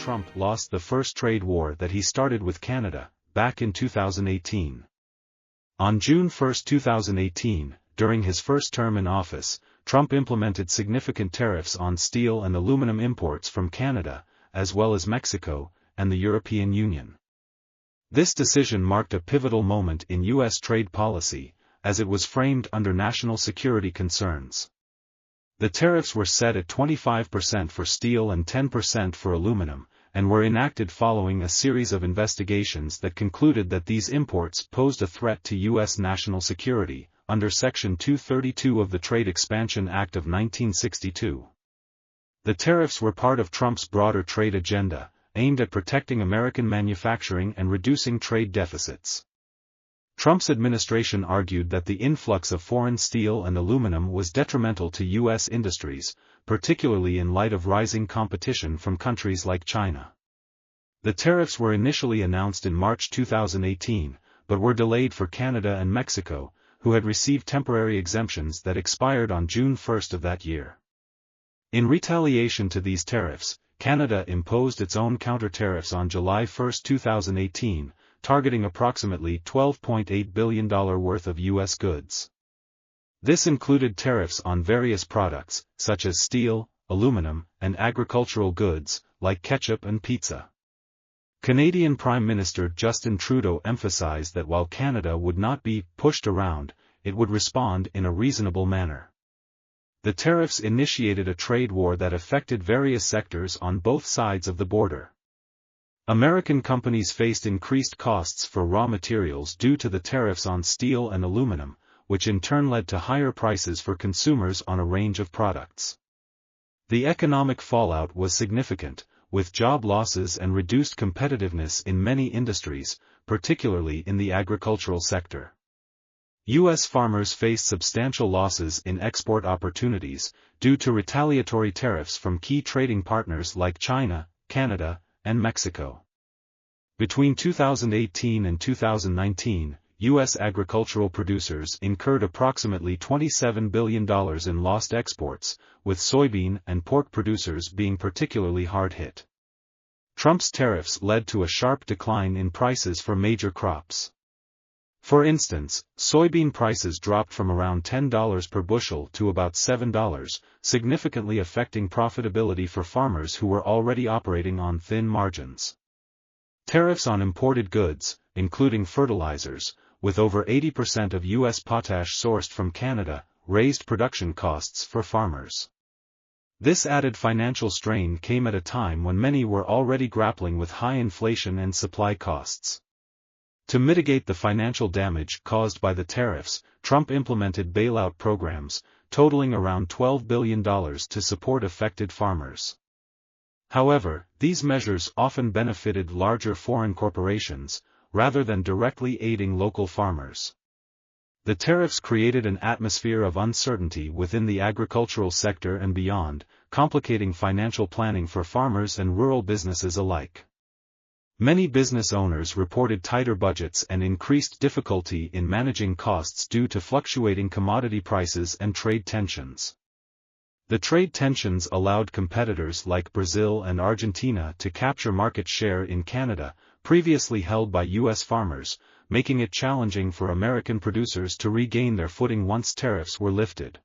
Trump lost the first trade war that he started with Canada, back in 2018. On June 1, 2018, during his first term in office, Trump implemented significant tariffs on steel and aluminum imports from Canada, as well as Mexico, and the European Union. This decision marked a pivotal moment in U.S. trade policy, as it was framed under national security concerns. The tariffs were set at 25% for steel and 10% for aluminum, and were enacted following a series of investigations that concluded that these imports posed a threat to U.S. national security, under Section 232 of the Trade Expansion Act of 1962. The tariffs were part of Trump's broader trade agenda, aimed at protecting American manufacturing and reducing trade deficits. Trump's administration argued that the influx of foreign steel and aluminum was detrimental to U.S. industries, particularly in light of rising competition from countries like China. The tariffs were initially announced in March 2018, but were delayed for Canada and Mexico, who had received temporary exemptions that expired on June 1 of that year. In retaliation to these tariffs, Canada imposed its own counter-tariffs on July 1, 2018, targeting approximately $12.8 billion worth of U.S. goods. This included tariffs on various products, such as steel, aluminum, and agricultural goods, like ketchup and pizza. Canadian Prime Minister Justin Trudeau emphasized that while Canada would not be pushed around, it would respond in a reasonable manner. The tariffs initiated a trade war that affected various sectors on both sides of the border. American companies faced increased costs for raw materials due to the tariffs on steel and aluminum, which in turn led to higher prices for consumers on a range of products. The economic fallout was significant, with job losses and reduced competitiveness in many industries, particularly in the agricultural sector. U.S. farmers faced substantial losses in export opportunities, due to retaliatory tariffs from key trading partners like China, Canada, and Mexico. Between 2018 and 2019, U.S. agricultural producers incurred approximately $27 billion in lost exports, with soybean and pork producers being particularly hard hit. Trump's tariffs led to a sharp decline in prices for major crops. For instance, soybean prices dropped from around $10 per bushel to about $7, significantly affecting profitability for farmers who were already operating on thin margins. Tariffs on imported goods, including fertilizers, with over 80% of U.S. potash sourced from Canada, raised production costs for farmers. This added financial strain came at a time when many were already grappling with high inflation and supply costs. To mitigate the financial damage caused by the tariffs, Trump implemented bailout programs, totaling around $12 billion to support affected farmers. However, these measures often benefited larger foreign corporations, rather than directly aiding local farmers. The tariffs created an atmosphere of uncertainty within the agricultural sector and beyond, complicating financial planning for farmers and rural businesses alike. Many business owners reported tighter budgets and increased difficulty in managing costs due to fluctuating commodity prices and trade tensions. The trade tensions allowed competitors like Brazil and Argentina to capture market share in Canada, previously held by U.S. farmers, making it challenging for American producers to regain their footing once tariffs were lifted.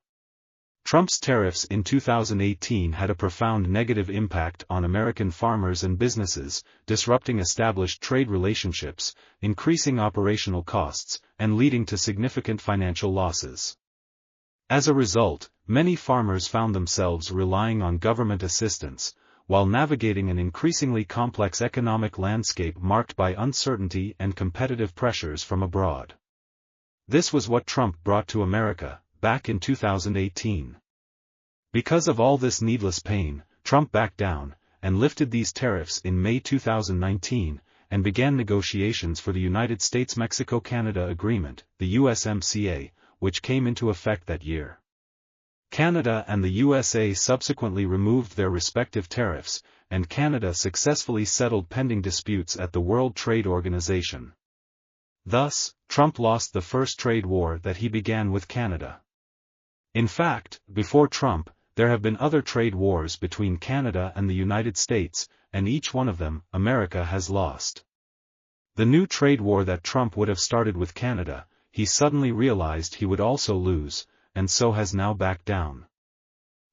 Trump's tariffs in 2018 had a profound negative impact on American farmers and businesses, disrupting established trade relationships, increasing operational costs, and leading to significant financial losses. As a result, many farmers found themselves relying on government assistance, while navigating an increasingly complex economic landscape marked by uncertainty and competitive pressures from abroad. This was what Trump brought to America, back in 2018. Because of all this needless pain, Trump backed down, and lifted these tariffs in May 2019, and began negotiations for the United States-Mexico-Canada Agreement, the USMCA, which came into effect that year. Canada and the USA subsequently removed their respective tariffs, and Canada successfully settled pending disputes at the World Trade Organization. Thus, Trump lost the first trade war that he began with Canada. In fact, before Trump, there have been other trade wars between Canada and the United States, and each one of them, America has lost. The new trade war that Trump would have started with Canada, he suddenly realized he would also lose, and so has now backed down.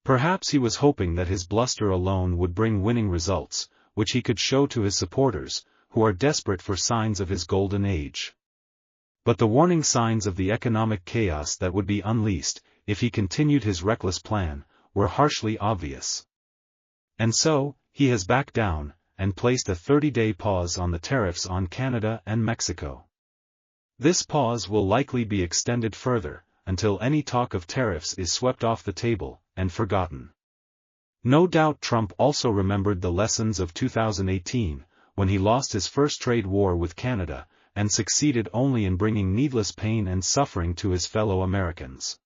Perhaps he was hoping that his bluster alone would bring winning results, which he could show to his supporters, who are desperate for signs of his golden age. But the warning signs of the economic chaos that would be unleashed, if he continued his reckless plan, were harshly obvious. And so, he has backed down, and placed a 30-day pause on the tariffs on Canada and Mexico. This pause will likely be extended further, until any talk of tariffs is swept off the table, and forgotten. No doubt Trump also remembered the lessons of 2018, when he lost his first trade war with Canada, and succeeded only in bringing needless pain and suffering to his fellow Americans.